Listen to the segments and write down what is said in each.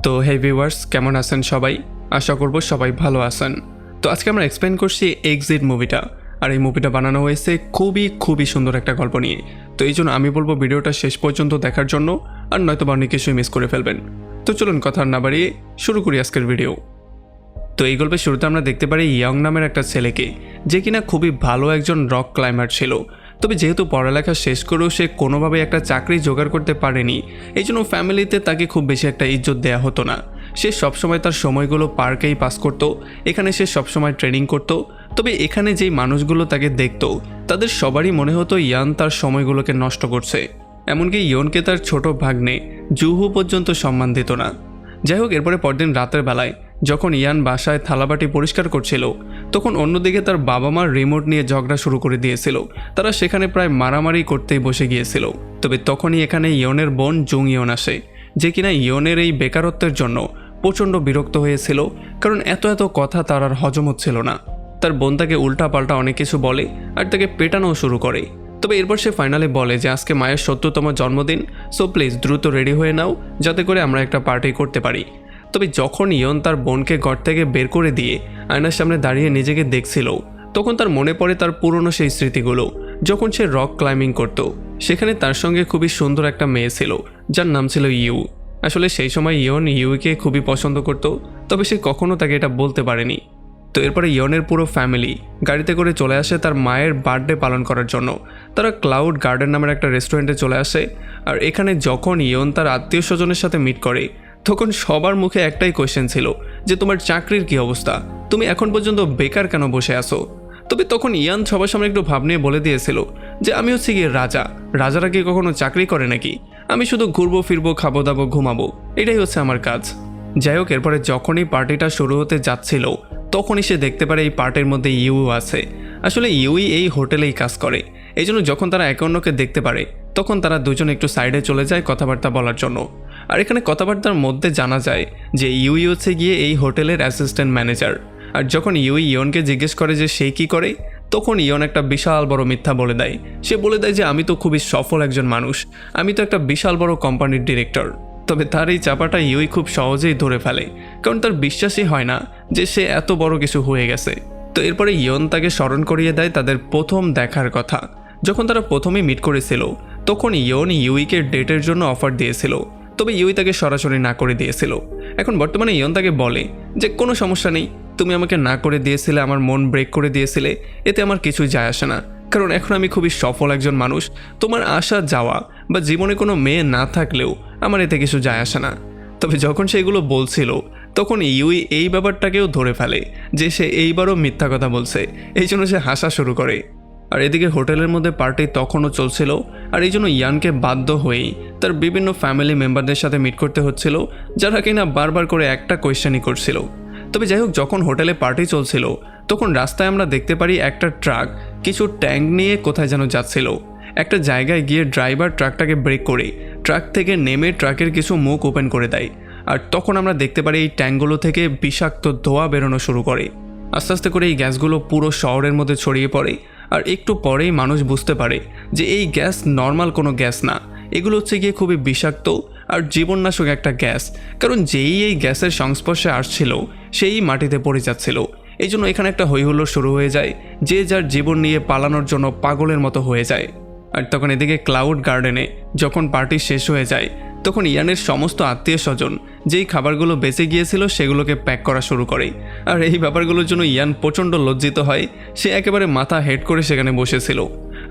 তো হে ভিউয়ার্স, কেমন আছেন সবাই? আশা করব সবাই ভালো আছেন। তো আজকে আমরা এক্সপ্লেন করছি এক্সিট মুভিটা। আর এই মুভিটা বানানো হয়েছে খুবই সুন্দর একটা গল্প নিয়ে। তো এই জন্য আমি বলবো ভিডিওটা শেষ পর্যন্ত দেখার জন্য, আর নয়তো বা অনেক কিছুই মিস করে ফেলবেন। তো চলুন কথা না বাড়িয়ে শুরু করি আজকের ভিডিও। তো এই গল্পের শুরুতে আমরা দেখতে পারি ইয়ং নামের একটা ছেলেকে, যে কিনা খুবই ভালো একজন রক ক্লাইম্বার ছিল। তবে যেহেতু পড়ালেখা শেষ করেও সে কোনোভাবে একটা চাকরি জোগাড় করতে পারেনি, এই জন্য ফ্যামিলিতে তাকে খুব বেশি একটা ইজ্জত দেওয়া হতো না। সে সবসময় তার সময়গুলো পার্কেই পাস করত। এখানে সে সবসময় ট্রেনিং করত। তবে এখানে যেই মানুষগুলো তাকে দেখত, তাদের সবারই মনে হতো ইয়ান তার সময়গুলোকে নষ্ট করছে। এমনকি ইয়নকে তার ছোট ভাগ্নে জুহু পর্যন্ত সম্মান দিত না। যাই হোক, এরপরে পরদিন রাতের বেলায় যখন ইয়ান বাসায় থালাবাটি পরিষ্কার করছিল, তখন অন্যদিকে তার বাবা মা রিমোট নিয়ে ঝগড়া শুরু করে দিয়েছিল। তারা সেখানে প্রায় মারামারি করতেই বসে গিয়েছিল। তবে তখনই এখানে ইয়নের বোন জুং ইয়ন আসে, যে কিনা ইয়নের এই বেকারত্বের জন্য প্রচণ্ড বিরক্ত হয়েছিল, কারণ এত কথা তার আর হজম হচ্ছিল না। তার বোন তাকে উল্টা পাল্টা অনেক কিছু বলে আর তাকে পেটানোও শুরু করে। তবে এরপর সে ফাইনালি বলে যে আজকে মায়ের 70তম জন্মদিন, সো প্লিজ দ্রুত রেডি হয়ে নাও, যাতে করে আমরা একটা পার্টি করতে পারি। তবে যখন ইয়ন তার বোনকে ঘর থেকে বের করে দিয়ে আয়নার সামনে দাঁড়িয়ে নিজেকে দেখছিল, তখন তার মনে পড়ে তার পুরনো সেই স্মৃতিগুলো, যখন সে রক ক্লাইম্বিং করত। সেখানে তার সঙ্গে খুবই সুন্দর একটা মেয়ে ছিল, যার নাম ছিল ইউ। আসলে সেই সময় ইয়ন ইউকে খুবই পছন্দ করত, তবে সে কখনো তাকে এটা বলতে পারেনি। তো এরপরে ইয়নের পুরো ফ্যামিলি গাড়িতে করে চলে আসে তার মায়ের বার্থডে পালন করার জন্য। তারা ক্লাউড গার্ডেন নামের একটা রেস্টুরেন্টে চলে আসে। আর এখানে যখন ইয়ন তার আত্মীয় স্বজনের সাথে মিট করে, তখন সবার মুখে একটাই কোয়েশ্চেন ছিল যে তোমার চাকরির কি অবস্থা, তুমি এখন পর্যন্ত বেকার কেন বসে আসো। তবে তখন ইয়ান সবার সামনে একটু ভাব নিয়ে বলে দিয়েছিল যে আমি হচ্ছে গিয়ে রাজারা কি কখনো চাকরি করে নাকি? আমি শুধু ঘুরবো ফিরবো, খাবো দাবো, ঘুমাবো, এটাই হচ্ছে আমার কাজ। যাই হোক, এরপরে যখনই পার্টিটা শুরু হতে যাচ্ছিল, তখনই সে দেখতে পারে এই পার্টির মধ্যে ইউ আছে। আসলে ইউই এই হোটেলেই কাজ করে। এই জন্য যখন তারা একে অন্যকে দেখতে পারে, তখন তারা দুজন একটু সাইডে চলে যায় কথাবার্তা বলার জন্য। আর এখানে কথাবার্তার মধ্যে জানা যায় যে ইউই হচ্ছে গিয়ে এই হোটেলের অ্যাসিস্ট্যান্ট ম্যানেজার। আর যখন ইউই ইয়নকে জিজ্ঞেস করে যে সে কী করে, তখন ইয়ন একটা বিশাল বড় মিথ্যা বলে দেয়। সে বলে দেয় যে আমি তো খুবই সফল একজন মানুষ, আমি তো একটা বিশাল বড় কোম্পানির ডিরেক্টর। তবে তার এই চাপাটা ইউই খুব সহজেই ধরে ফেলে, কারণ তার বিশ্বাসই হয় না যে সে এত বড় কিছু হয়ে গেছে। তো এরপরে ইয়ন তাকে স্মরণ করিয়ে দেয় তাদের প্রথম দেখার কথা। যখন তারা প্রথমেই মিট করেছিল, তখন ইয়ন ইউইকে ডেটের জন্য অফার দিয়েছিল, তবে ইউই তাকে সরাসরি না করে দিয়েছিল। এখন বর্তমানে ইয়ন তাকে বলে যে কোনো সমস্যা নেই, তুমি আমাকে না করে দিয়েছিলে, আমার মন ব্রেক করে দিয়েছিলে, এতে আমার কিছুই যায় আসে না, কারণ এখন আমি খুবই সফল একজন মানুষ। তোমার আসা যাওয়া বা জীবনে কোনো মেয়ে না থাকলেও আমার এতে কিছু যায় আসে না। তবে যখন সে এগুলো বলছিল, তখন ইউই এই ব্যাপারটাকেও ধরে ফেলে যে সে এইবারও মিথ্যা কথা বলছে। এই জন্য সে হাসা শুরু করে। আর এদিকে হোটেলের মধ্যে পার্টি তখনও চলছিল। আর এই জন্য ইয়ানকে বাধ্য হয়েই তার বিভিন্ন ফ্যামিলি মেম্বারদের সাথে মিট করতে হচ্ছিল, যারা কিনা বারবার করে একটা কোয়েশ্চেনই করছিল। তবে যাই হোক, যখন হোটেলে পার্টি চলছিল, তখন রাস্তায় আমরা দেখতে পারি একটা ট্রাক কিছু ট্যাঙ্ক নিয়ে কোথায় যেন যাচ্ছিল। একটা জায়গায় গিয়ে ড্রাইভার ট্রাকটাকে ব্রেক করে ট্রাক থেকে নেমে ট্রাকের কিছু মুখ ওপেন করে দেয়। আর তখন আমরা দেখতে পারি এই ট্যাঙ্কগুলো থেকে বিষাক্ত ধোঁয়া বেরোনো শুরু করে। আস্তে আস্তে করে এই গ্যাসগুলো পুরো শহরের মধ্যে ছড়িয়ে পড়ে। আর একটু পরেই মানুষ বুঝতে পারে যে এই গ্যাস নর্মাল কোনো গ্যাস না, এগুলো হচ্ছে গিয়ে খুবই বিষাক্ত আর জীবননাশক একটা গ্যাস। কারণ যেই এই গ্যাসের সংস্পর্শে আসছিল, সেই মাটিতে পড়ে যাচ্ছিল। এই জন্য এখানে একটা হইহুল্লোড় শুরু হয়ে যায়, যে যার জীবন নিয়ে পালানোর জন্য পাগলের মতো হয়ে যায়। আর তখন এদিকে ক্লাউড গার্ডেনে যখন পার্টি শেষ হয়ে যায়, তখন ইয়ানের সমস্ত আত্মীয় স্বজন যেই খাবারগুলো বেঁচে গিয়েছিল সেগুলোকে প্যাক করা শুরু করে। আর এই ব্যাপারগুলোর জন্য ইয়ান প্রচণ্ড লজ্জিত হয়। সে একেবারে মাথা হেড করে সেখানে বসেছিল।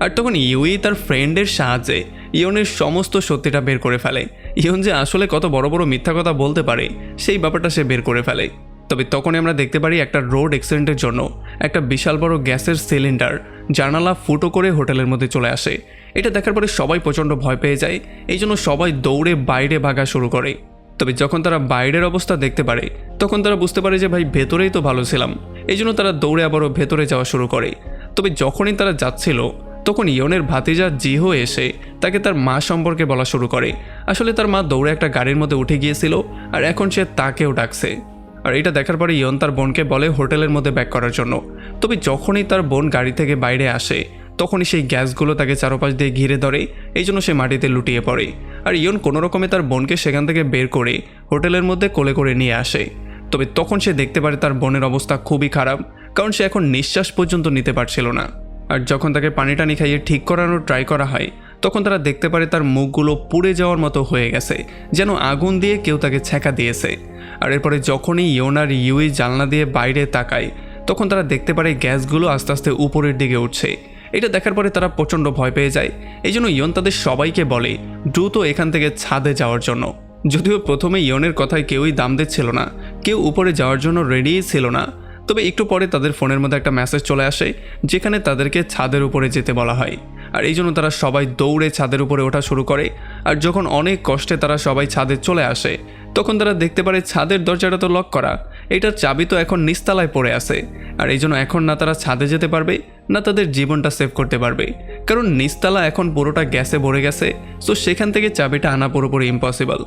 আর তখন ইউই তার ফ্রেন্ডের সাহায্যে ইয়নের সমস্ত সত্যিটা বের করে ফেলে। ইয়ন যে আসলে কত বড় বড় মিথ্যা কথা বলতে পারে, সেই ব্যাপারটা সে বের করে ফেলে। তবে তখনই আমরা দেখতে পারি একটা রোড অ্যাক্সিডেন্টের জন্য একটা বিশাল বড় গ্যাসের সিলিন্ডার জানালা ফুটো করে হোটেলের মধ্যে চলে আসে। এটা দেখার পরে সবাই প্রচণ্ড ভয় পেয়ে যায়। এই জন্য সবাই দৌড়ে বাইরে ভাগা শুরু করে। তবে যখন তারা বাইরের অবস্থা দেখতে পারে, তখন তারা বুঝতে পারে যে ভাই ভেতরেই তো ভালো ছিলাম। এই জন্য তারা দৌড়ে আবারও ভেতরে যাওয়া শুরু করে। তবে যখনই তারা যাচ্ছিল, তখন ইয়নের ভাতিজা জিহো এসে তাকে তার মা সম্পর্কে বলা শুরু করে। আসলে তার মা দৌড়ে একটা গাড়ির মধ্যে উঠে গিয়েছিল, আর এখন সে তাকেও ডাকছে। আর এটা দেখার পরে ইয়ন তার বোনকে বলে হোটেলের মধ্যে ব্যাক করার জন্য। তবে যখনই তার বোন গাড়ি থেকে বাইরে আসে, তখনই সেই গ্যাসগুলো তাকে চারপাশ দিয়ে ঘিরে ধরে। এই জন্য সে মাটিতে লুটিয়ে পড়ে। আর ইয়ন কোনো রকমে তার বোনকে সেখান থেকে বের করে হোটেলের মধ্যে কোলে করে নিয়ে আসে। তবে তখন সে দেখতে পারে তার বোনের অবস্থা খুবই খারাপ, কারণ সে এখন নিঃশ্বাস পর্যন্ত নিতে পারছিল না। আর যখন তাকে পানি টানি খাইয়ে ঠিক করানোর ট্রাই করা হয়, তখন তারা দেখতে পারে তার মুখগুলো পুড়ে যাওয়ার মতো হয়ে গেছে, যেন আগুন দিয়ে কেউ তাকে ছ্যাঁকা দিয়েছে। আর এরপরে যখনই ইয়ন আর ইউই জানলা দিয়ে বাইরে তাকায়, তখন তারা দেখতে পারে গ্যাসগুলো আস্তে আস্তে উপরের দিকে উঠছে। এটা দেখার পরে তারা প্রচণ্ড ভয় পেয়ে যায়। এই জন্য ইয়ন তাদের সবাইকে বলে দ্রুত এখান থেকে ছাদে যাওয়ার জন্য। যদিও প্রথমে ইয়নের কথায় কেউই দাম দিচ্ছিল না, কেউ উপরে যাওয়ার জন্য রেডিই ছিল না। তবে একটু পরে তাদের ফোনের মধ্যে একটা মেসেজ চলে আসে, যেখানে তাদেরকে ছাদের উপরে যেতে বলা হয়। আর এই জন্য তারা সবাই দৌড়ে ছাদের উপরে ওঠা শুরু করে। আর যখন অনেক কষ্টে তারা সবাই ছাদে চলে আসে, তখন তারা দেখতে পারে ছাদের দরজাটা তো লক করা, এটার চাবি তো এখন নিচতলায় পড়ে আছে। আর এই জন্য এখন না তারা ছাদে যেতে পারবে, না তাদের জীবনটা সেভ করতে পারবে, কারণ নিচতলা এখন পুরোটা গ্যাসে ভরে গেছে। সো সেখান থেকে চাবিটা আনা পুরোপুরি ইম্পসিবল।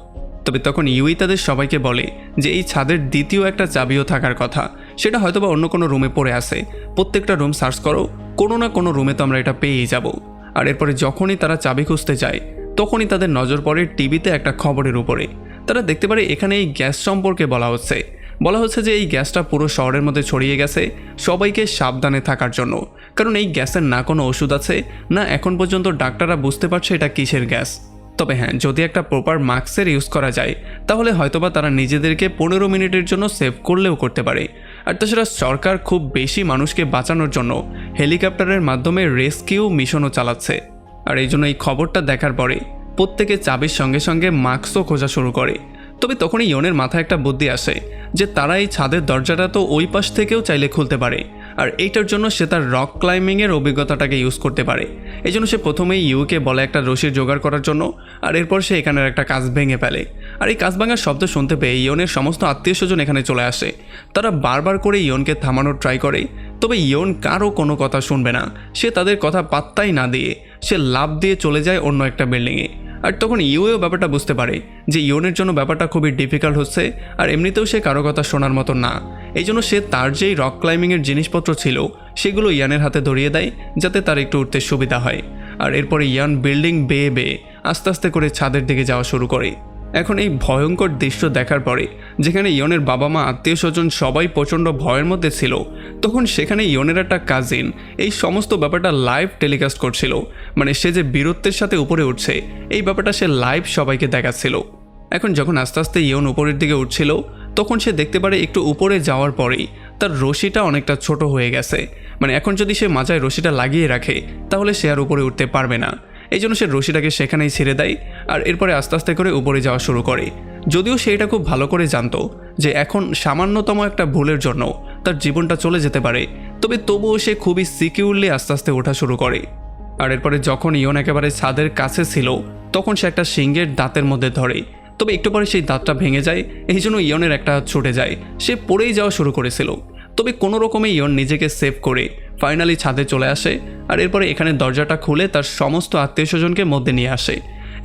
তবে তখন ইউই তাদের সবাইকে বলে যে এই ছাদের দ্বিতীয় একটা চাবিও থাকার কথা, সেটা হয়তোবা অন্য কোনো রুমে পড়ে আছে। প্রত্যেকটা রুম সার্চ করো, কোনো না কোনো রুমে তো আমরা এটা পেয়েই যাব। আর এরপরে যখনই তারা চাবি খুঁজতে যায়, তখনই তাদের নজর পড়ে টিভিতে একটা খবরের উপরে। তারা দেখতে পারে এখানে এই গ্যাস সম্পর্কে বলা হচ্ছে যে এই গ্যাসটা পুরো শহরের মধ্যে ছড়িয়ে গেছে, সবাইকে সাবধানে থাকার জন্য। কারণ এই গ্যাসের না কোনো ওষুধ আছে, না এখন পর্যন্ত ডাক্তাররা বুঝতে পারছে এটা কিসের গ্যাস। তবে হ্যাঁ, যদি একটা প্রপার মাস্কের ইউজ করা যায়, তাহলে হয়তোবা তারা নিজেদেরকে 15 মিনিটের জন্য সেভ করলেও করতে পারে। আর তাছাড়া সরকার খুব বেশি মানুষকে বাঁচানোর জন্য হেলিকপ্টারের মাধ্যমে রেস্কিউ মিশনও চালাচ্ছে। আর এই জন্য এই খবরটা দেখার পরে প্রত্যেকে চাবির সঙ্গে সঙ্গে মাস্কও খোঁজা শুরু করে। তবে তখনই ইয়নের মাথায় একটা বুদ্ধি আসে যে তারা এই ছাদের দরজাটা তো ওই পাশ থেকেও চাইলে খুলতে পারে। আর এইটার জন্য সে তার রক ক্লাইম্বিংয়ের অভিজ্ঞতাটাকে ইউজ করতে পারে। এই জন্য সে প্রথমেই ইউকে বলে একটা রশি জোগাড় করার জন্য। আর এরপর সে এখানের একটা কাঁচ ভেঙে ফেলে। আর এই কাঁচ ভাঙার শব্দ শুনতে পেয়ে ইয়নের সমস্ত আত্মীয় স্বজন এখানে চলে আসে। তারা বারবার করে ইয়নকে থামানোর ট্রাই করে, তবে ইয়ন কারো কোনো কথা শুনবে না। সে তাদের কথা পাত্তাই না দিয়ে সে লাফ দিয়ে চলে যায় অন্য একটা বিল্ডিংয়ে। আর তখন ইউও ব্যাপারটা বুঝতে পারে যে ইয়নের জন্য ব্যাপারটা খুবই ডিফিকাল্ট হচ্ছে, আর এমনিতেও সে কারো কথা শোনার মতো না। এই জন্য সে তার যেই রক ক্লাইম্বিংয়ের জিনিসপত্র ছিল সেগুলো ইয়ানের হাতে ধরিয়ে দেয়, যাতে তার একটু উঠতে সুবিধা হয়। আর এরপরে ইয়ান বিল্ডিং বেয়ে বেয়ে আস্তে আস্তে করে ছাদের দিকে যাওয়া শুরু করে। এখন এই ভয়ঙ্কর দৃশ্য দেখার পরে, যেখানে ইয়নের বাবা মা আত্মীয় স্বজন সবাই প্রচণ্ড ভয়ের মধ্যে ছিল, তখন সেখানে ইয়নের একটা কাজিন এই সমস্ত ব্যাপারটা লাইভ টেলিকাস্ট করছিল। মানে সে যে বীরত্বের সাথে উপরে উঠছে, এই ব্যাপারটা সে লাইভ সবাইকে দেখাচ্ছিল। এখন যখন আস্তে আস্তে ইয়ন উপরের দিকে উঠছিল, তখন সে দেখতে পারে একটু উপরে যাওয়ার পরেই তার রশিটা অনেকটা ছোট হয়ে গেছে। মানে এখন যদি সে মাজায় রশিটা লাগিয়ে রাখে, তাহলে সে আর উপরে উঠতে পারবে না। এই জন্য সে রশিটাকে সেখানেই ছেড়ে দেয়। আর এরপরে আস্তে আস্তে করে উপরে যাওয়া শুরু করে। যদিও সে এটা খুব ভালো করে জানতো যে এখন সামান্যতম একটা ভুলের জন্য তার জীবনটা চলে যেতে পারে, তবে তবুও সে খুবই সিকিউরলি আস্তে আস্তে ওঠা শুরু করে। আর এরপরে যখন ইয়ন একেবারে ছাদের কাছে ছিল, তখন সে একটা সিংহের দাঁতের মধ্যে ধরে। তবে একটু পরে সেই দাঁতটা ভেঙে যায়, এই জন্য ইয়নের একটা হাত ছুটে যায়। সে পড়েই যাওয়া শুরু করেছিল, তবে কোনো রকমে ইয়ন নিজেকে সেভ করে ফাইনালি ছাদে চলে আসে। আর এরপরে এখানে দরজাটা খুলে তার সমস্ত আত্মীয় স্বজনকে মধ্যে নিয়ে আসে।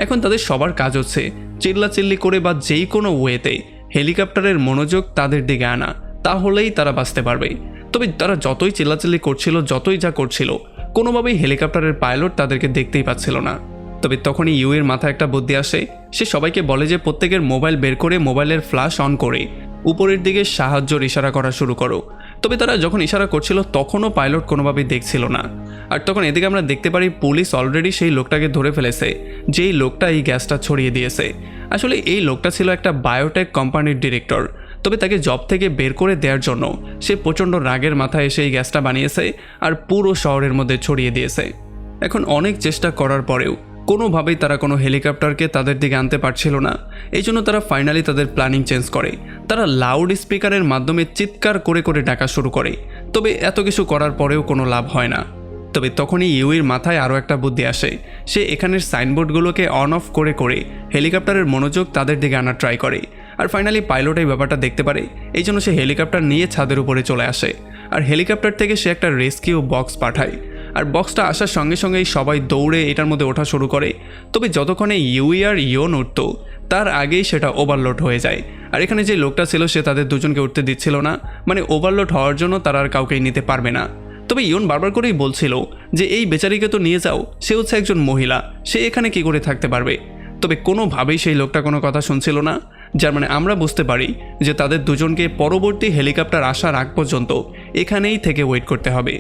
এখন তাদের সবার কাজ হচ্ছে চিল্লাচিল্লি করে বা যেই কোনো ওয়েতে হেলিকপ্টারের মনোযোগ তাদের দিকে আনা, তাহলেই তারা বাঁচতে পারবে। তবে তারা যতই চিল্লাচিল্লি করছিল, যতই যা করছিল, কোনোভাবেই হেলিকপ্টারের পাইলট তাদেরকে দেখতেই পাচ্ছিল না। তবে তখনই ইউয়ের মাথায় একটা বুদ্ধি আসে। সে সবাইকে বলে যে প্রত্যেকের মোবাইল বের করে মোবাইলের ফ্ল্যাশ অন করে উপরের দিকে সাহায্যের ইশারা করা শুরু করো। তবে তারা যখন ইশারা করছিল, তখনও পাইলট কোনোভাবেই দেখছিল না। আর তখন এদিকে আমরা দেখতে পারি পুলিশ অলরেডি সেই লোকটাকে ধরে ফেলেছে, যেই লোকটা এই গ্যাসটা ছড়িয়ে দিয়েছে। আসলে এই লোকটা ছিল একটা বায়োটেক কোম্পানির ডিরেক্টর। তবে তাকে জব থেকে বের করে দেওয়ার জন্য সে প্রচণ্ড রাগের মাথায় এসে এই গ্যাসটা বানিয়েছে আর পুরো শহরের মধ্যে ছড়িয়ে দিয়েছে। এখন অনেক চেষ্টা করার পরেও কোনোভাবেই তারা কোনো হেলিকপ্টারকে তাদের দিকে আনতে পারছিল না। এই জন্য তারা ফাইনালি তাদের প্ল্যানিং চেঞ্জ করে। তারা লাউড স্পিকারের মাধ্যমে চিৎকার করে করে ডাকা শুরু করে। তবে এত কিছু করার পরেও কোনো লাভ হয় না। তবে তখনই ইউইর মাথায় আরও একটা বুদ্ধি আসে। সে এখানের সাইনবোর্ডগুলোকে অন অফ করে করে হেলিকপ্টারের মনোযোগ তাদের দিকে আনার ট্রাই করে। আর ফাইনালি পাইলট এই ব্যাপারটা দেখতে পারে। এই জন্য সে হেলিকপ্টার নিয়ে ছাদের উপরে চলে আসে। আর হেলিকপ্টার থেকে সে একটা রেস্কিউ বক্স পাঠায়। আর বক্সটা আসার সঙ্গে সঙ্গেই সবাই দৌড়ে এটার মধ্যে ওঠা শুরু করে। তবে যতক্ষণে ইউই আর ইয়ন উঠত, তার আগেই সেটা ওভারলোড হয়ে যায়। আর এখানে যে লোকটা ছিল সে তাদের দুজনকে উঠতে দিচ্ছিল না। মানে ওভারলোড হওয়ার জন্য তারা আর কাউকেই নিতে পারবে না। তবে ইয়ন বারবার করেই বলছিল যে এই বেচারিকে তো নিয়ে যাও, সে হচ্ছে একজন মহিলা, সে এখানে কি করে থাকতে পারবে। তবে কোনোভাবেই সেই লোকটা কোনো কথা শুনছিল না, যার মানে আমরা বুঝতে পারি যে তাদের দুজনকে পরবর্তী হেলিকপ্টার আসার আগ পর্যন্ত এখানেই থেকে ওয়েট করতে হবে।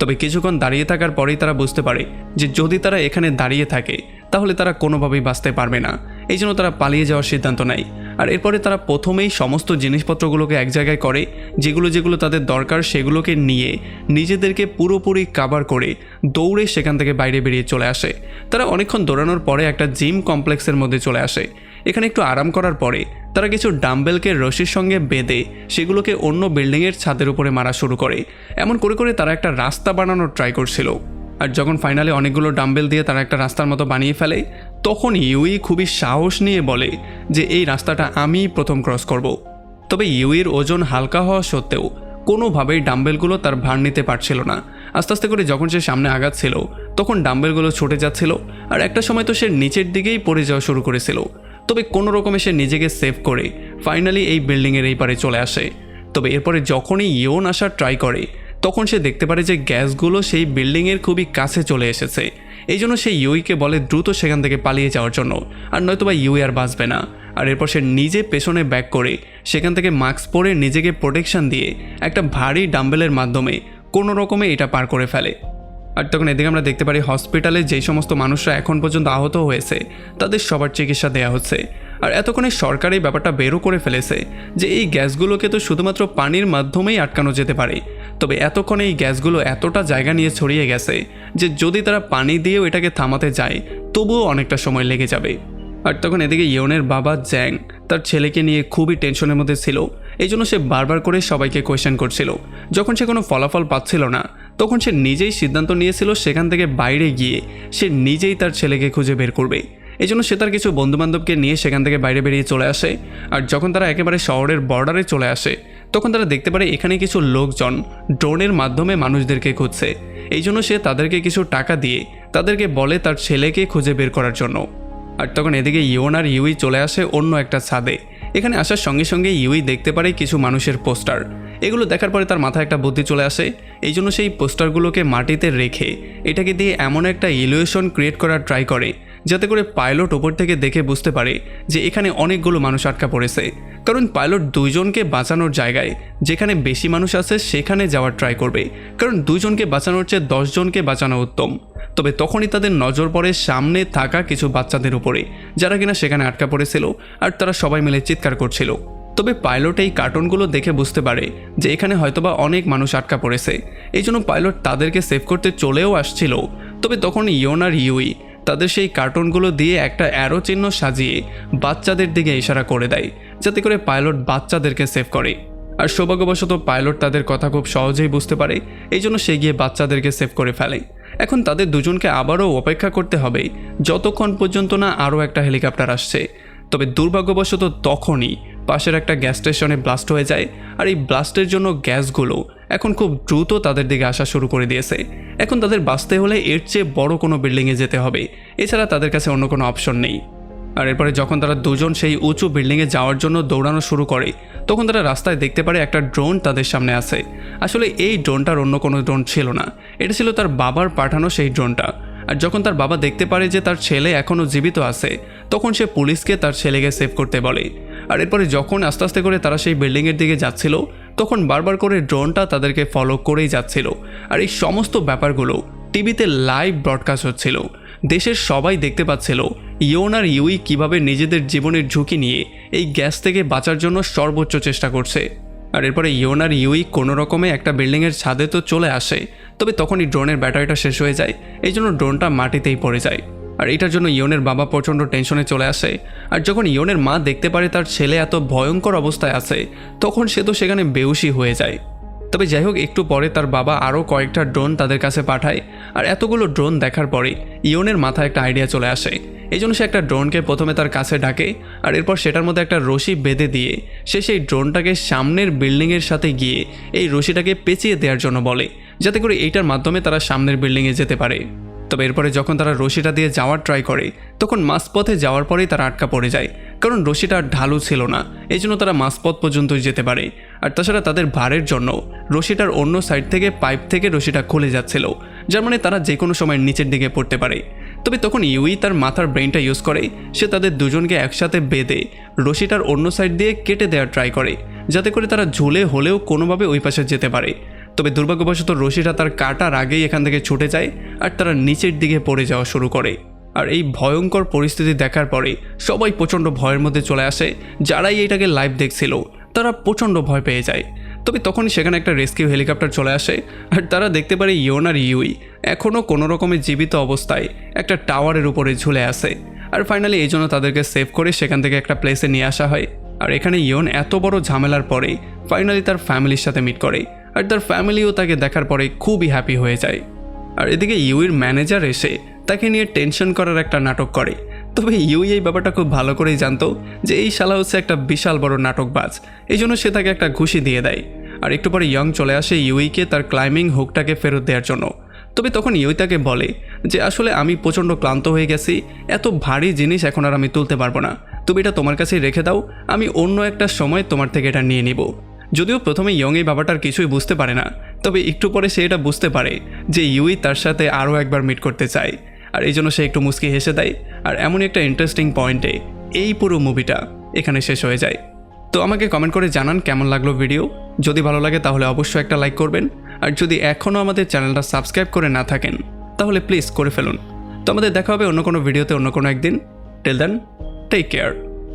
তবে কিছুক্ষণ দাঁড়িয়ে থাকার পরেই তারা বুঝতে পারে যে যদি তারা এখানে দাঁড়িয়ে থাকে তাহলে তারা কোনোভাবেই বাঁচতে পারবে না। এই জন্য তারা পালিয়ে যাওয়ার সিদ্ধান্ত নেয়। আর এরপরে তারা প্রথমেই সমস্ত জিনিসপত্রগুলোকে এক জায়গায় করে, যেগুলো তাদের দরকার সেগুলোকে নিয়ে নিজেদেরকে পুরোপুরি কাভার করে দৌড়ে সেখান থেকে বাইরে বেরিয়ে চলে আসে। তারা অনেকক্ষণ দৌড়ানোর পরে একটা জিম কমপ্লেক্সের মধ্যে চলে আসে। এখানে একটু আরাম করার পরে তারা কিছু ডাম্বেলকে রশির সঙ্গে বেঁধে সেগুলোকে অন্য বিল্ডিংয়ের ছাদের উপরে মারা শুরু করে। এমন করে করে তারা একটা রাস্তা বানানোর ট্রাই করছিল। আর যখন ফাইনালি অনেকগুলো ডাম্বেল দিয়ে তারা একটা রাস্তার মতো বানিয়ে ফেলে, তখন ইউই খুবই সাহস নিয়ে বলে যে এই রাস্তাটা আমিই প্রথম ক্রস করব। তবে ইউইর ওজন হালকা হওয়া সত্ত্বেও কোনোভাবেই ডাম্বেলগুলো তার ভার নিতে পারছিল না। আস্তে আস্তে করে যখন সে সামনে আগাচ্ছিল তখন ডাম্বেলগুলো ছুটে যাচ্ছিল, আর একটা সময় তো সে নিচের দিকেই পড়ে যাওয়া শুরু করেছিল। তবে কোনো রকমে সে নিজেকে সেভ করে ফাইনালি এই বিল্ডিংয়ের এই পারে চলে আসে। তবে এরপরে যখনই ইয়ন আসার ট্রাই করে তখন সে দেখতে পারে যে গ্যাসগুলো সেই বিল্ডিংয়ের খুবই কাছে চলে এসেছে। এই জন্য সে ইউইকে বলে দ্রুত সেখান থেকে পালিয়ে যাওয়ার জন্য, আর নয়তোবা ইউই আর বাঁচবে না। আর এরপর সে নিজে পেছনে ব্যাক করে সেখান থেকে মাস্ক পরে নিজেকে প্রোটেকশন দিয়ে একটা ভারী ডাম্বেলের মাধ্যমে কোনো রকমে এটা পার করে ফেলে। আর তখন এদিকে আমরা দেখতে পারি হসপিটালে যেই সমস্ত মানুষরা এখন পর্যন্ত আহত হয়েছে তাদের সবার চিকিৎসা দেওয়া হচ্ছে। আর এতক্ষণে সরকার এই ব্যাপারটা বেরও করে ফেলেছে যে এই গ্যাসগুলোকে তো শুধুমাত্র পানির মাধ্যমেই আটকানো যেতে পারে। তবে এতক্ষণে এই গ্যাসগুলো এতটা জায়গা নিয়ে ছড়িয়ে গেছে যে যদি তারা পানি দিয়েও এটাকে থামাতে যায় তবুও অনেকটা সময় লেগে যাবে। আর তখন এদিকে ইয়নের বাবা জ্যাং তার ছেলেকে নিয়ে খুবই টেনশনের মধ্যে ছিল। এই জন্য সে বারবার করে সবাইকে কোয়েশ্চেন করছিল। যখন সে কোনো ফলাফল পাচ্ছিল না তখন সে নিজেই সিদ্ধান্ত নিয়েছিল সেখান থেকে বাইরে গিয়ে সে নিজেই তার ছেলেকে খুঁজে বের করবে। এই জন্য সে তার কিছু বন্ধুবান্ধবকে নিয়ে সেখান থেকে বাইরে বেরিয়ে চলে আসে। আর যখন তারা একেবারে শহরের বর্ডারে চলে আসে তখন তারা দেখতে পারে এখানে কিছু লোকজন ড্রোনের মাধ্যমে মানুষদেরকে খুঁজছে। এই জন্য সে তাদেরকে কিছু টাকা দিয়ে তাদেরকে বলে তার ছেলেকে খুঁজে বের করার জন্য। আর তখন এদিকে ইয়ন আর ইউই চলে আসে অন্য একটা ছাদে। এখানে আসার সঙ্গে সঙ্গে ইউই দেখতে পারে কিছু মানুষের পোস্টার। এগুলো দেখার পরে তার মাথায় একটা বুদ্ধি চলে আসে। এই জন্য সেই পোস্টারগুলোকে মাটিতে রেখে এটাকে দিয়ে এমন একটা ইলিউশন ক্রিয়েট করার ট্রাই করে যাতে করে পাইলট ওপর থেকে দেখে বুঝতে পারে যে এখানে অনেকগুলো মানুষ আটকা পড়েছে। কারণ পাইলট দুইজনকে বাঁচানোর জায়গায় যেখানে বেশি মানুষ আছে সেখানে যাওয়ার ট্রাই করবে, কারণ দুইজনকে বাঁচানোর চেয়ে 10 জনকে বাঁচানো উত্তম। তবে তখনই তাদের নজর পড়ে সামনে থাকা কিছু বাচ্চাদের উপরে, যারা কিনা সেখানে আটকা পড়েছিল আর তারা সবাই মিলে চিৎকার করছিল। তবে পাইলট এই কার্টুনগুলো দেখে বুঝতে পারে যে এখানে হয়তোবা অনেক মানুষ আটকা পড়েছে। এই জন্য পাইলট তাদেরকে সেভ করতে চলেও আসছিল। তবে তখন ইয়ন আর ইউই তাদের সেই কার্টুনগুলো দিয়ে একটা অ্যারো চিহ্ন সাজিয়ে বাচ্চাদের দিকে ইশারা করে দেয় যাতে করে পাইলট বাচ্চাদেরকে সেভ করে। আর সৌভাগ্যবশত পাইলট তাদের কথা খুব সহজেই বুঝতে পারে, এই জন্য সে গিয়ে বাচ্চাদেরকে সেভ করে ফেলে। এখন তাদের দুজনকে আবারও অপেক্ষা করতে হবে যতক্ষণ পর্যন্ত না আরও একটা হেলিকপ্টার আসছে। তবে দুর্ভাগ্যবশত তখনই পাশের একটা গ্যাস স্টেশনে ব্লাস্ট হয়ে যায়। আর এই ব্লাস্টের জন্য গ্যাসগুলো এখন খুব দ্রুত তাদের দিকে আসা শুরু করে দিয়েছে। এখন তাদের বাঁচতে হলে এর চেয়ে বড় কোনো বিল্ডিংয়ে যেতে হবে, এছাড়া তাদের কাছে অন্য কোনো অপশন নেই। আর এরপরে যখন তারা দুজন সেই উঁচু বিল্ডিংয়ে যাওয়ার জন্য দৌড়ানো শুরু করে তখন তারা রাস্তায় দেখতে পারে একটা ড্রোন তাদের সামনে আছে। আসলে এই ড্রোনটার অন্য কোনো ড্রোন ছিল না, এটা ছিল তার বাবার পাঠানো সেই ড্রোনটা। আর যখন তার বাবা দেখতে পারে যে তার ছেলে এখনও জীবিত আছে তখন সে পুলিশকে তার ছেলেকে সেভ করতে বলে। আর এরপরে যখন আস্তে আস্তে করে তারা সেই বিল্ডিংয়ের দিকে যাচ্ছিল তখন বারবার করে ড্রোনটা তাদেরকে ফলো করেই যাচ্ছিল। আর এই সমস্ত ব্যাপারগুলো টিভিতে লাইভ ব্রডকাস্ট হচ্ছিল। দেশের সবাই দেখতে পাচ্ছিল ইয়ন আর ইউই কীভাবে নিজেদের জীবনের ঝুঁকি নিয়ে এই গ্যাস থেকে বাঁচার জন্য সর্বোচ্চ চেষ্টা করছে। আর এরপরে ইয়ন আর ইউই কোনো রকমে একটা বিল্ডিংয়ের ছাদে তো চলে আসে, তবে তখনই ড্রোনের ব্যাটারিটা শেষ হয়ে যায়। এই জন্য ড্রোনটা মাটিতেই পড়ে যায়। আর এটার জন্য ইয়নের বাবা প্রচণ্ড টেনশনে চলে আসে। আর যখন ইয়নের মা দেখতে পারে তার ছেলে এত ভয়ঙ্কর অবস্থায় আছে তখন সে তো সেখানে বেহুশি হয়ে যায়। তবে যাই হোক, একটু পরে তার বাবা আরও কয়েকটা ড্রোন তাদের কাছে পাঠায়। আর এতগুলো ড্রোন দেখার পরে ইয়নের মাথায় একটা আইডিয়া চলে আসে। এই জন্য সে একটা ড্রোনকে প্রথমে তার কাছে ডাকে আর এরপর সেটার মধ্যে একটা রশি বেঁধে দিয়ে সে সেই ড্রোনটাকে সামনের বিল্ডিংয়ের সাথে গিয়ে এই রশিটাকে পেঁচিয়ে দেওয়ার জন্য বলে, যাতে করে এইটার মাধ্যমে তারা সামনের বিল্ডিংয়ে যেতে পারে। তবে এরপরে যখন তারা রশিটা দিয়ে যাওয়ার ট্রাই করে তখন মাঝপথে যাওয়ার পরেই তারা আটকা পড়ে যায়, কারণ রশিটা ঢালু ছিল না। এই জন্য তারা মাঝপথ পর্যন্তই যেতে পারে। আর তাছাড়া তাদের ভারের জন্য রশিটার অন্য সাইড থেকে পাইপ থেকে রশিটা খুলে যাচ্ছিল, যার মানে তারা যে কোনো সময় নিচের দিকে পড়তে পারে। তবে তখন ইউই তার মাথার ব্রেনটা ইউজ করে সে তাদের দুজনকে একসাথে বেঁধে রশিটার অন্য সাইড দিয়ে কেটে দেওয়ার ট্রাই করে, যাতে করে তারা ঝুলে হলেও কোনোভাবে ওই পাশে যেতে পারে। তবে দুর্ভাগ্যবশত রশিটা তার কাটার আগেই এখান থেকে ছুটে যায় আর তারা নিচের দিকে পড়ে যাওয়া শুরু করে। আর এই ভয়ঙ্কর পরিস্থিতি দেখার পরে সবাই প্রচণ্ড ভয়ের মধ্যে চলে আসে। যারাই এটাকে লাইভ দেখছিল তারা প্রচণ্ড ভয় পেয়ে যায়। তবে তখনই সেখানে একটা রেস্কিউ হেলিকপ্টার চলে আসে আর তারা দেখতে পারে ইয়ন আর ইউই এখনও কোনো রকমের জীবিত অবস্থায় একটা টাওয়ারের উপরে ঝুলে আসে। আর ফাইনালি এই জন্য তাদেরকে সেভ করে সেখান থেকে একটা প্লেসে নিয়ে আসা হয়। আর এখানে ইয়ন এত বড় ঝামেলার পরে ফাইনালি তার ফ্যামিলির সাথে মিট করে আর তার ফ্যামিলিও তাকে দেখার পরে খুবই হ্যাপি হয়ে যায়। আর এদিকে ইউইর ম্যানেজার এসে তাকে নিয়ে টেনশন করার একটা নাটক করে। তবে ইউই এই ব্যাপারটা খুব ভালো করেই জানতো যে এই শালা হচ্ছে একটা বিশাল বড় নাটকবাজ, এই জন্য সে তাকে একটা ঘুষি দিয়ে দেয়। আর একটু পরে ইয়ং চলে আসে ইউইকে তার ক্লাইম্বিং হুকটাকে ফেরত দেওয়ার জন্য। তবে তখন ইউই তাকে বলে যে আসলে আমি প্রচণ্ড ক্লান্ত হয়ে গেছি, এত ভারী জিনিস এখন আর আমি তুলতে পারবো না, তুমি এটা তোমার কাছেই রেখে দাও, আমি অন্য একটা সময় তোমার থেকে এটা নিয়ে নিব। যদিও প্রথমে ইয়ং এই ব্যাপারটার কিছুই বুঝতে পারে না, তবে একটু পরে সে এটা বুঝতে পারে যে ইউই তার সাথে আরও একবার মিট করতে চায়। আর এই জন্য সে একটু মুচকি হেসে দেয়। আর এমনই একটা ইন্টারেস্টিং পয়েন্টে এই পুরো মুভিটা এখানে শেষ হয়ে যায়। তো আমাকে কমেন্ট করে জানান কেমন লাগলো ভিডিও। যদি ভালো লাগে তাহলে অবশ্যই একটা লাইক করবেন। আর যদি এখনও আমাদের চ্যানেলটা সাবস্ক্রাইব করে না থাকেন তাহলে প্লিজ করে ফেলুন। তো আমাদের দেখা হবে অন্য কোনো ভিডিওতে অন্য কোনো একদিন। Till then, take care.